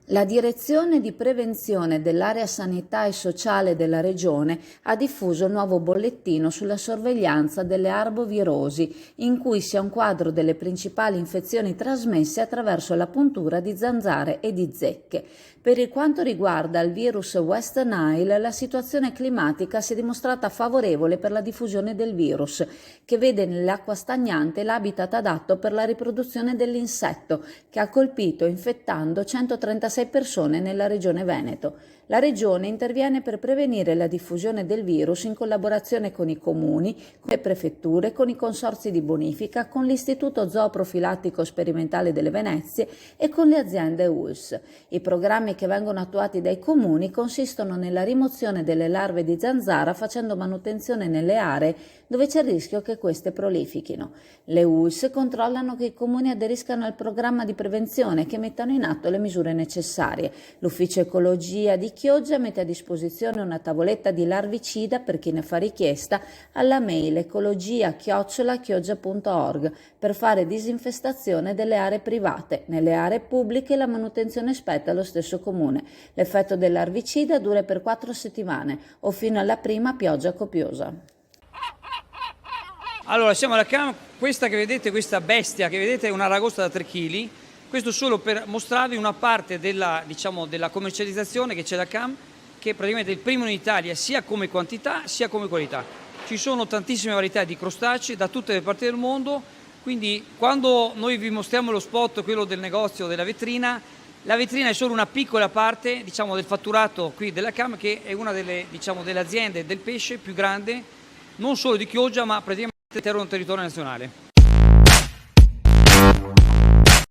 La Direzione di Prevenzione dell'Area Sanità e Sociale della Regione ha diffuso il nuovo bollettino sulla sorveglianza delle arbovirosi, in cui si ha un quadro delle principali infezioni trasmesse attraverso la puntura di zanzare e di zecche. Per quanto riguarda il virus West Nile, la situazione climatica si è dimostrata favorevole per la diffusione del virus, che vede nell'acqua stagnante l'habitat adatto per la riproduzione dell'insetto, che ha colpito infettando 136 persone nella regione Veneto. La regione interviene per prevenire la diffusione del virus in collaborazione con i comuni, con le prefetture, con i consorzi di bonifica, con l'Istituto Zooprofilattico Sperimentale delle Venezie e con le aziende ULSS. I programmi che vengono attuati dai comuni consistono nella rimozione delle larve di zanzara facendo manutenzione nelle aree dove c'è il rischio che queste prolifichino. Le ULSS controllano che i comuni aderiscano al programma di prevenzione e che mettano in atto le misure necessarie. L'Ufficio Ecologia di Chioggia mette a disposizione una tavoletta di larvicida per chi ne fa richiesta alla mail ecologia@chioggia.org per fare disinfestazione delle aree private. Nelle aree pubbliche la manutenzione spetta allo stesso comune. L'effetto dell'larvicida dura per 4 settimane o fino alla prima pioggia copiosa. Allora, siamo alla CAM, questa questa bestia che vedete è una ragosta da 3 kg. Questo solo per mostrarvi una parte della commercializzazione che c'è da CAM, che è praticamente il primo in Italia sia come quantità sia come qualità. Ci sono tantissime varietà di crostacei da tutte le parti del mondo, quindi quando noi vi mostriamo lo spot, quello del negozio, della vetrina, la vetrina è solo una piccola parte del fatturato qui della CAM, che è una delle aziende del pesce più grande, non solo di Chioggia ma praticamente dell'intero territorio nazionale.